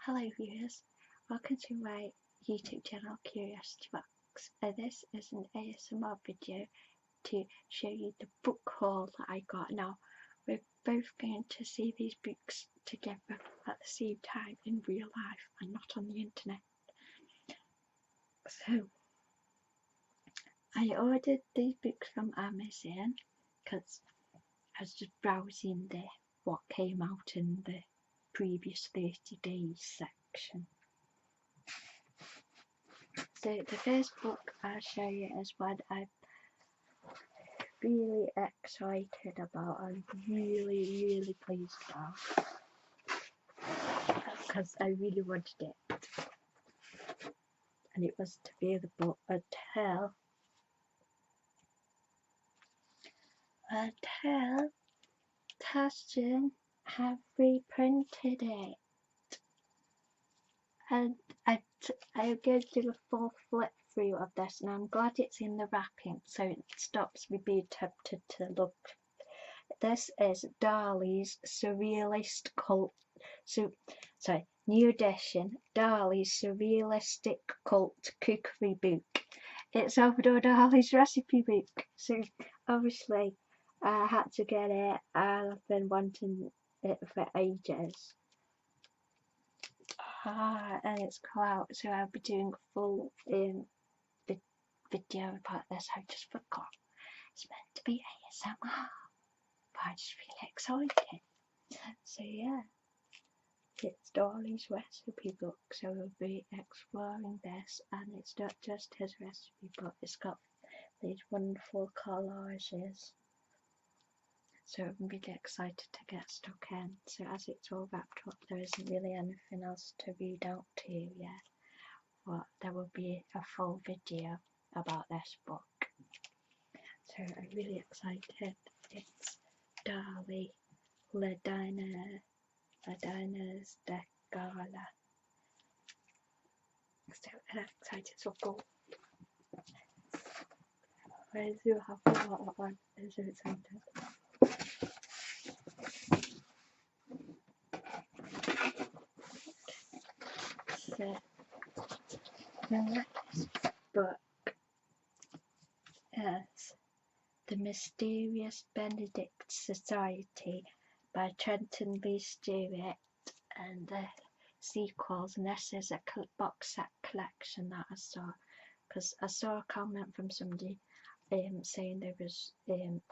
Hello viewers, welcome to my YouTube channel Curiosity Box. This is an ASMR video to show you the book haul that I got. Now we're both going to see these books together at the same time in real life and not on the internet. So I ordered these books from Amazon because I was just browsing what came out in the previous 30 days section. So the first book I'll show you is one I'm really excited about. I'm really pleased about because I really wanted it, and it was to be the book until Tassin have reprinted it, and I'm going to do a full flip through of this, and I'm glad it's in the wrapping so it stops me being tempted to look. This is Dali's surrealist cult. New edition, Dali's surrealistic cult cookery book. It's Salvador Dali's recipe book. So obviously I had to get it, and I've been wanting it for ages. And it's come out, so I'll be doing a full video about this. I just forgot it's meant to be ASMR, but I just really excited. So yeah, it's Dali's recipe book, so we'll be exploring this, and it's not just his recipe book, it's got these wonderful collages. So I'm really excited to get stuck in. So as it's all wrapped up, there isn't really anything else to read out to you yet, but there will be a full video about this book. So I'm really excited. It's Dali Le Diners de Gala. So excited, so go. I do have that one. I'm so excited. So the next book is The Mysterious Benedict Society by Trenton Lee Stewart, and the sequels, and this is a box set collection that I saw, because I saw a comment from somebody saying they was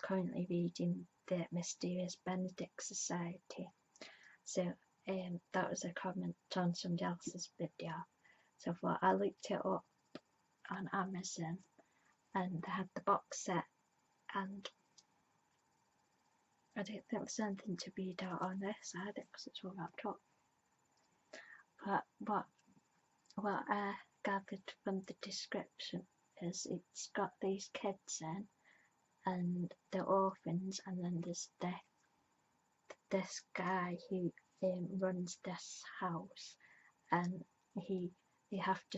currently reading The Mysterious Benedict Society. So that was a comment on somebody else's video. So I looked it up on Amazon, and they had the box set, and I don't think there's anything to read out on this either because it's all wrapped up. But what I gathered from the description is it's got these kids in, and they're orphans, and then there's this guy who runs this house, and they have to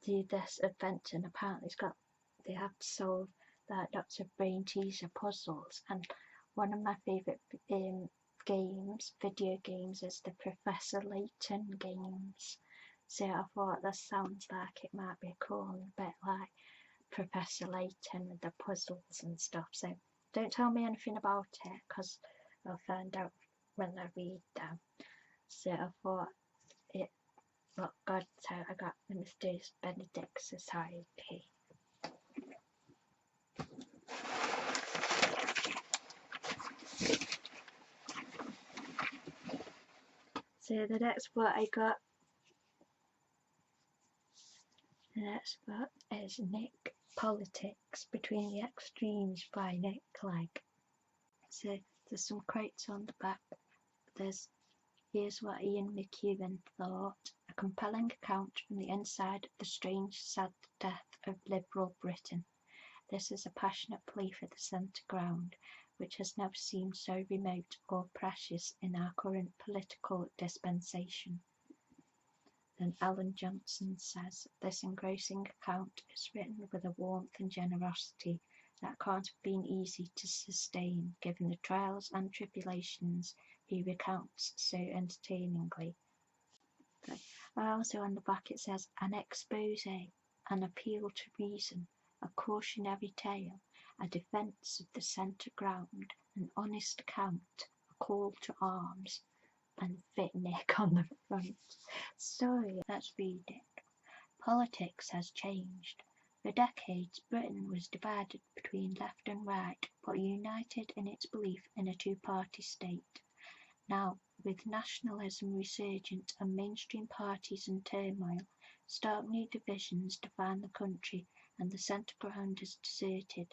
do this adventure, and apparently they have to solve lots of brain teaser puzzles. And one of my favourite video games is the Professor Layton games. So I thought this sounds like it might be cool, and a bit like Professor Layton with the puzzles and stuff. So don't tell me anything about it because I'll find out when I read them. So I thought it looked good, so I got The Mysterious Benedict Society. So the next book I got, is Nick Politics Between the Extremes by Nick Clegg. So there's some quotes on the back. Here's what Ian McEwan thought: a compelling account from the inside of the strange, sad death of liberal Britain. This is a passionate plea for the centre ground, which has never seemed so remote or precious in our current political dispensation. Then Alan Johnson says, this engrossing account is written with a warmth and generosity that can't have been easy to sustain, given the trials and tribulations he recounts so entertainingly. Also on the back it says, an expose, an appeal to reason, a cautionary tale, a defence of the centre ground, an honest account, a call to arms, and fit Nick on the front. So let's read it. Politics has changed. For decades, Britain was divided between left and right, but united in its belief in a two-party state. Now, with nationalism resurgent and mainstream parties in turmoil, stark new divisions define the country, and the centre ground is deserted.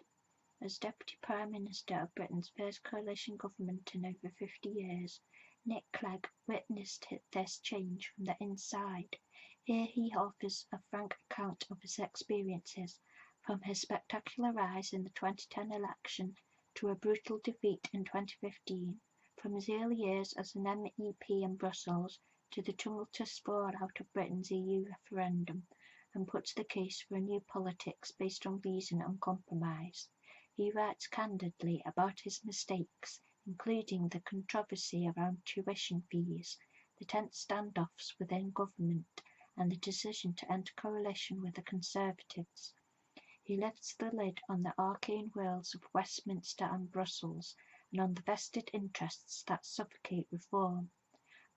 As Deputy Prime Minister of Britain's first coalition government in over 50 years, Nick Clegg witnessed this change from the inside. Here he offers a frank account of his experiences, from his spectacular rise in the 2010 election to a brutal defeat in 2015, from his early years as an MEP in Brussels to the tumultuous fallout of Britain's EU referendum, and puts the case for a new politics based on reason and compromise. He writes candidly about his mistakes, including the controversy around tuition fees, the tense standoffs within government, and the decision to enter coalition with the Conservatives. He lifts the lid on the arcane worlds of Westminster and Brussels, and on the vested interests that suffocate reform.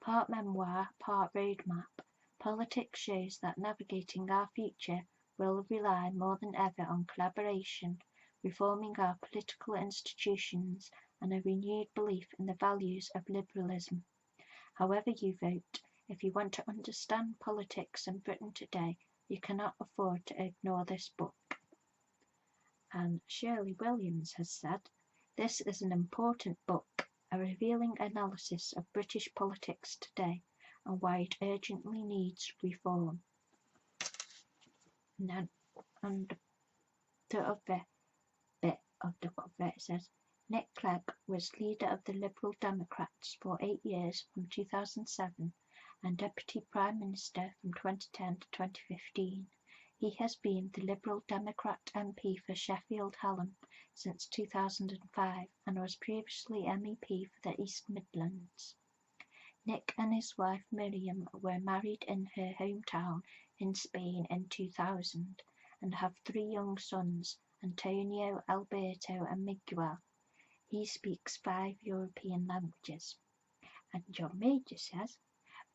Part memoir, part roadmap, politics shows that navigating our future will rely more than ever on collaboration, reforming our political institutions, and a renewed belief in the values of liberalism. However you vote, if you want to understand politics in Britain today, you cannot afford to ignore this book. And Shirley Williams has said, this is an important book, a revealing analysis of British politics today and why it urgently needs reform. And then on the other bit of the cover it says, Nick Clegg was leader of the Liberal Democrats for 8 years from 2007 and Deputy Prime Minister from 2010 to 2015. He has been the Liberal Democrat MP for Sheffield Hallam since 2005 and was previously MEP for the East Midlands. Nick and his wife Miriam were married in her hometown in Spain in 2000 and have 3 young sons, Antonio, Alberto and Miguel. He speaks 5 European languages. And John Major says,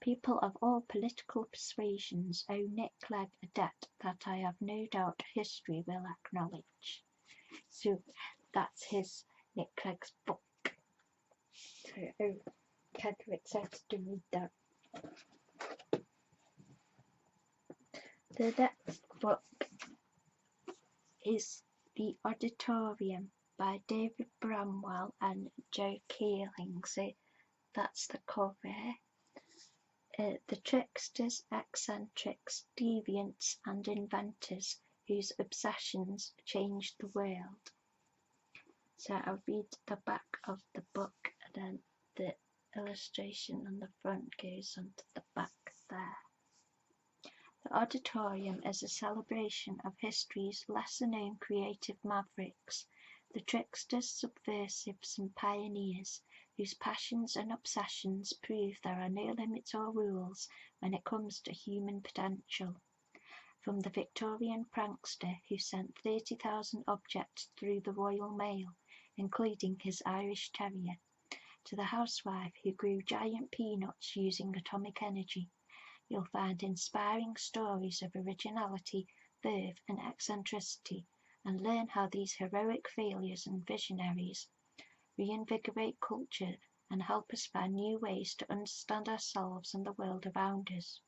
people of all political persuasions owe Nick Clegg a debt that I have no doubt history will acknowledge. So that's his Nick Clegg's book. So kind of excited to read that. The next book is The Auditorium by David Bramwell and Joe Keeling. So that's the cover. The tricksters, eccentrics, deviants and inventors whose obsessions changed the world. So I'll read the back of the book and then the illustration on the front goes onto the back there. The Auditorium is a celebration of history's lesser-known creative mavericks, the tricksters, subversives and pioneers whose passions and obsessions prove there are no limits or rules when it comes to human potential. From the Victorian prankster who sent 30,000 objects through the Royal Mail, including his Irish Terrier, to the housewife who grew giant peanuts using atomic energy, you'll find inspiring stories of originality, verve and eccentricity, and learn how these heroic failures and visionaries reinvigorate culture and help us find new ways to understand ourselves and the world around us.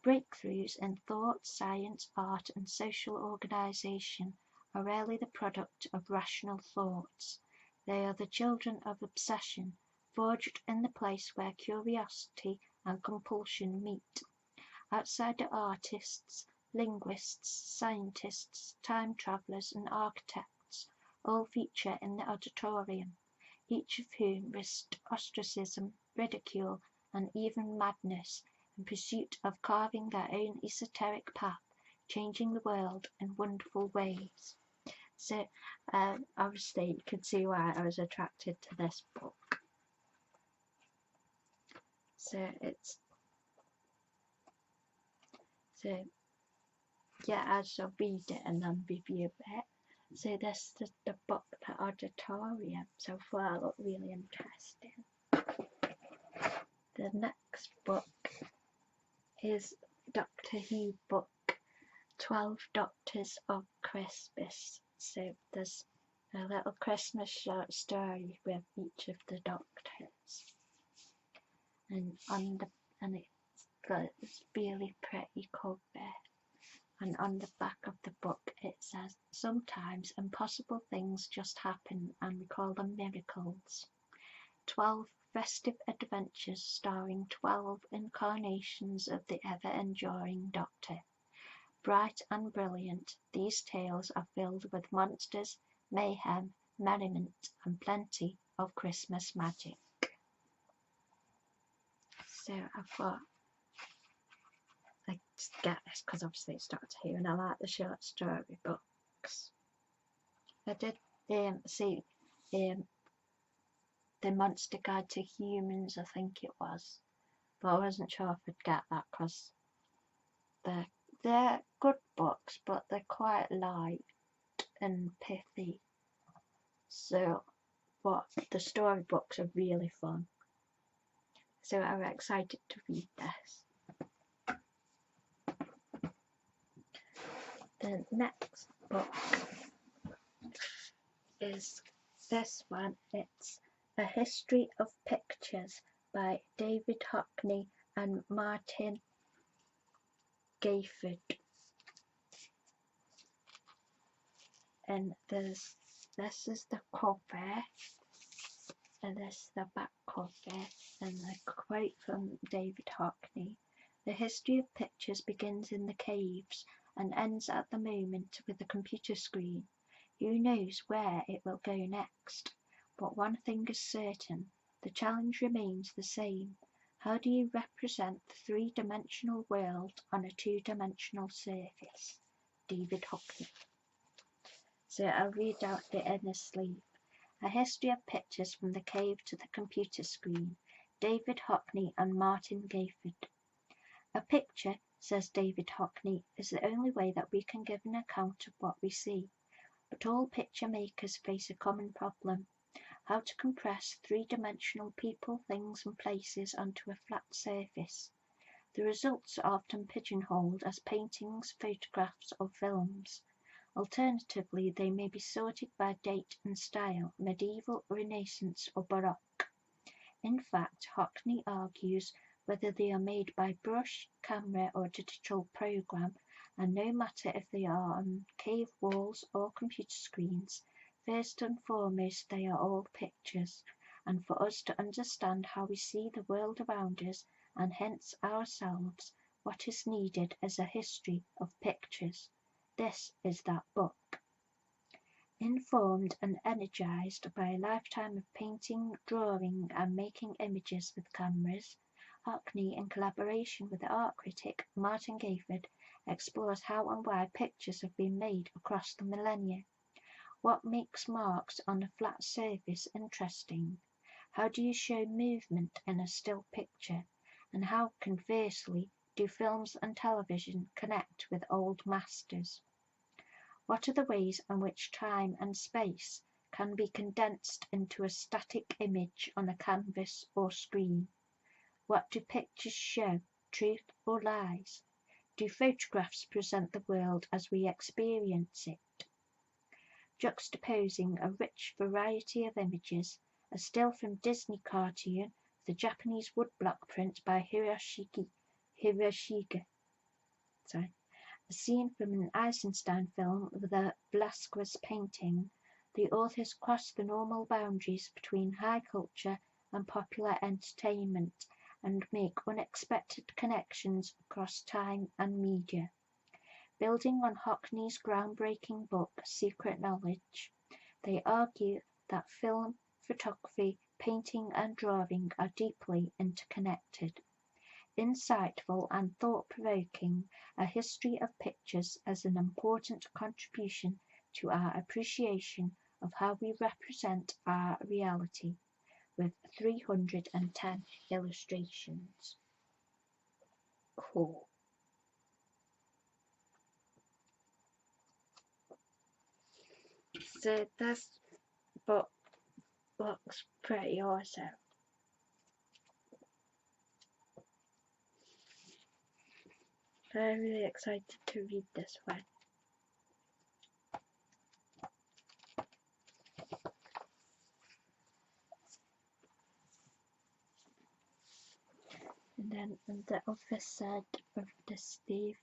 Breakthroughs in thought, science, art and social organisation are rarely the product of rational thoughts. They are the children of obsession, forged in the place where curiosity and compulsion meet. Outsider artists, linguists, scientists, time travellers and architects all feature in the auditorium, each of whom risked ostracism, ridicule and even madness in pursuit of carving their own esoteric path, changing the world in wonderful ways. So obviously you can see why I was attracted to this book. So yeah, I shall read it and then review it. So this is the book, The Auditorium. So far I look really interesting. The next book is Doctor Who book, 12 Doctors of Christmas. So there's a little Christmas short story with each of the doctors. And it's got this really pretty cover. And on the back of the book it says, sometimes impossible things just happen and we call them miracles. 12 festive adventures starring 12 incarnations of the ever-enduring Doctor. Bright and brilliant, these tales are filled with monsters, mayhem, merriment, and plenty of Christmas magic. So I thought I'd get this because obviously it's Doctor Who and I like the short story books. I did see the Monster Guide to Humans, I think it was, but I wasn't sure if I'd get that because they're good books, but they're quite light and pithy. So, but the storybooks are really fun. So I'm excited to read this. The next book is this one. It's A History of Pictures by David Hockney and Martin Gayford. And this is the cover, and this is the back cover, and the quote from David Hockney. The history of pictures begins in the caves and ends at the moment with the computer screen. Who knows where it will go next? But one thing is certain, the challenge remains the same. How do you represent the three-dimensional world on a two-dimensional surface? David Hockney. So I'll read out the inner sleeve. A History of Pictures from the Cave to the Computer Screen. David Hockney and Martin Gayford. A picture, says David Hockney, is the only way that we can give an account of what we see. But all picture makers face a common problem: how to compress three-dimensional people, things and places onto a flat surface. The results are often pigeonholed as paintings, photographs or films. Alternatively, they may be sorted by date and style, medieval, Renaissance or Baroque. In fact, Hockney argues whether they are made by brush, camera or digital program, and no matter if they are on cave walls or computer screens, first and foremost they are all pictures, and for us to understand how we see the world around us, and hence ourselves, what is needed is a history of pictures. This is that book. Informed and energized by a lifetime of painting, drawing and making images with cameras, Hockney, in collaboration with the art critic Martin Gayford, explores how and why pictures have been made across the millennia. What makes marks on a flat surface interesting? How do you show movement in a still picture? And how, conversely, do films and television connect with old masters? What are the ways in which time and space can be condensed into a static image on a canvas or screen? What do pictures show, truth or lies? Do photographs present the world as we experience it? Juxtaposing a rich variety of images, a still from Disney cartoon, the Japanese woodblock print by Hiroshige, a scene from an Eisenstein film with a Velázquez painting, the authors cross the normal boundaries between high culture and popular entertainment and make unexpected connections across time and media. Building on Hockney's groundbreaking book, Secret Knowledge, they argue that film, photography, painting and drawing are deeply interconnected. Insightful and thought-provoking, A History of Pictures as an important contribution to our appreciation of how we represent our reality. with 310 illustrations. Cool. So this book looks pretty awesome. I'm really excited to read this one. And then on the other side of the sleeve,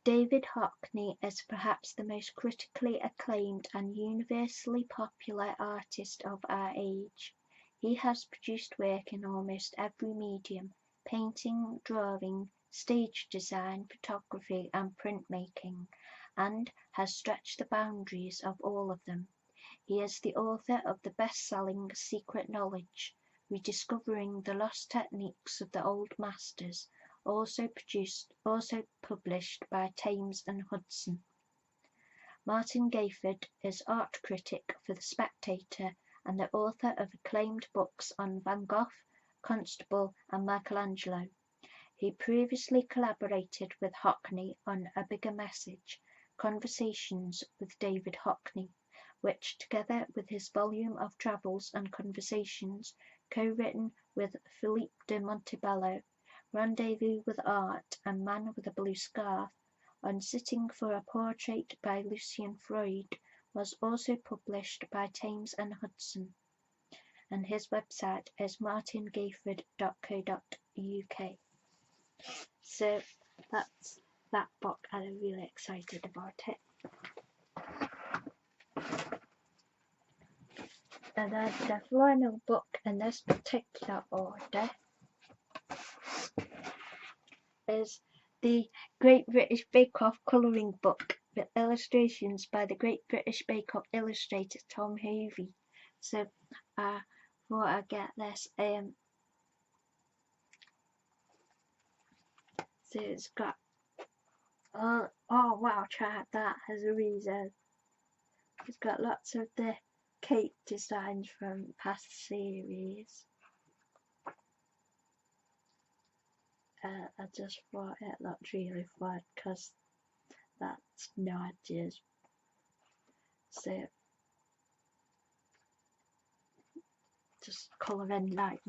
David Hockney is perhaps the most critically acclaimed and universally popular artist of our age. He has produced work in almost every medium: painting, drawing, stage design, photography, and printmaking, and has stretched the boundaries of all of them. He is the author of the best-selling Secret Knowledge, Rediscovering the Lost Techniques of the Old Masters, also published by Thames and Hudson. Martin Gayford is art critic for The Spectator and the author of acclaimed books on Van Gogh, Constable, and Michelangelo. He previously collaborated with Hockney on A Bigger Message: Conversations with David Hockney, which, together with his volume of travels and conversations, co-written with Philippe de Montebello, Rendezvous with Art and Man with a Blue Scarf, on Sitting for a Portrait by Lucian Freud, was also published by Thames and Hudson, and his website is martingayford.co.uk. So that's that book, and I'm really excited about it. And then the final book in this particular order is the Great British Bake Off colouring book with illustrations by the Great British Bake Off illustrator Tom Hovey. So before I get this, so it's got oh wow, try that as a reason. It's got lots of the cake designs from past series. I just thought it looked really fun because that's no ideas. So just colouring like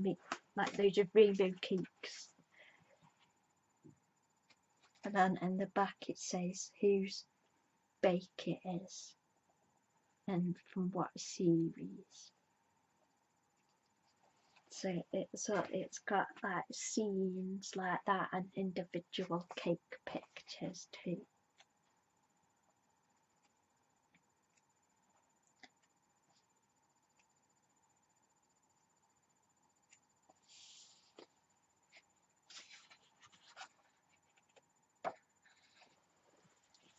those of rainbow cakes. And then in the back it says whose bake it is and from what series. So it's got like scenes like that and individual cake pictures too.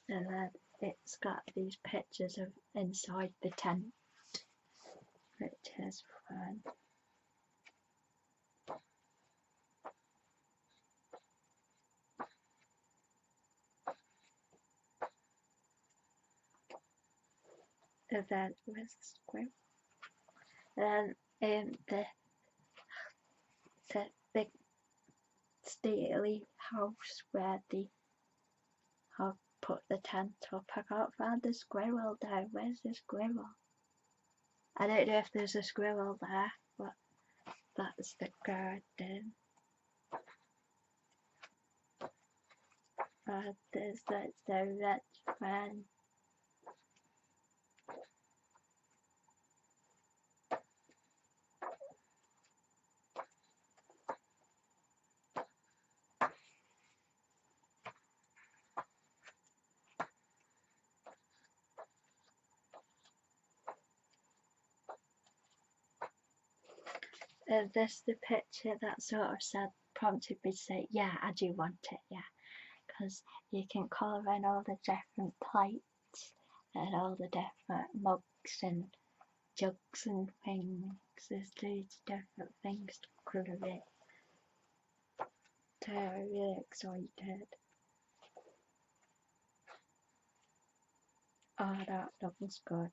And then it's got these pictures of inside the tent, which is fun. And then where's the square? And then the big stately house where they have put the tent up. I can't find the squirrel there. Where's the squirrel? I don't know if there's a squirrel there, but that's the garden. That's the red friend. This the picture that sort of prompted me to say, yeah, I do want it, yeah, because you can colour in all the different plates and all the different mugs and jugs and things. There's loads of different things to colour in. So I'm really excited. Oh, that looks good.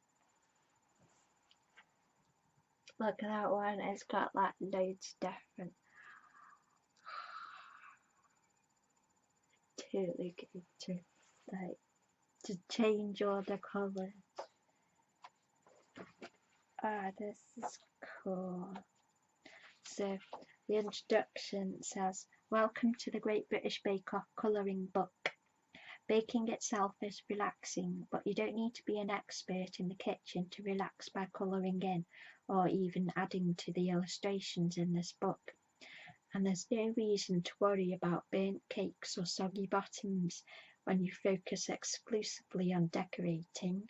Look at that one, it's got like loads of different. Totally good to change all the colours. Ah, this is cool. So the introduction says, "Welcome to the Great British Bake Off colouring book. Baking itself is relaxing, but you don't need to be an expert in the kitchen to relax by colouring in or even adding to the illustrations in this book. And there's no reason to worry about burnt cakes or soggy bottoms when you focus exclusively on decorating.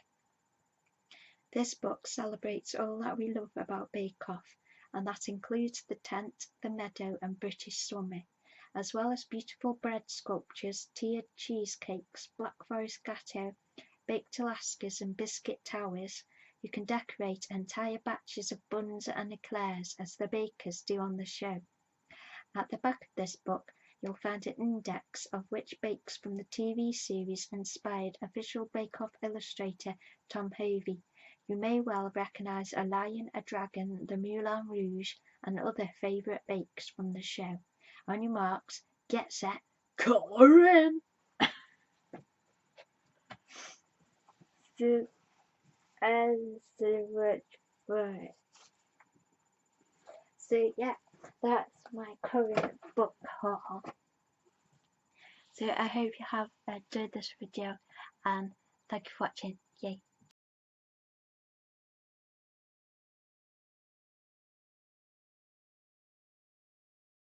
This book celebrates all that we love about Bake Off, and that includes the tent, the meadow and British summer, as well as beautiful bread sculptures, tiered cheesecakes, Black Forest gateau, baked Alaskas and biscuit towers. You can decorate entire batches of buns and eclairs as the bakers do on the show. At the back of this book, you'll find an index of which bakes from the TV series inspired a visual Bake-Off illustrator, Tom Hovey. You may well recognise a lion, a dragon, the Moulin Rouge, and other favourite bakes from the show. On your marks, get set, colour in! So much fun. So yeah, that's my current book haul. So I hope you have enjoyed this video and thank you for watching. Yay!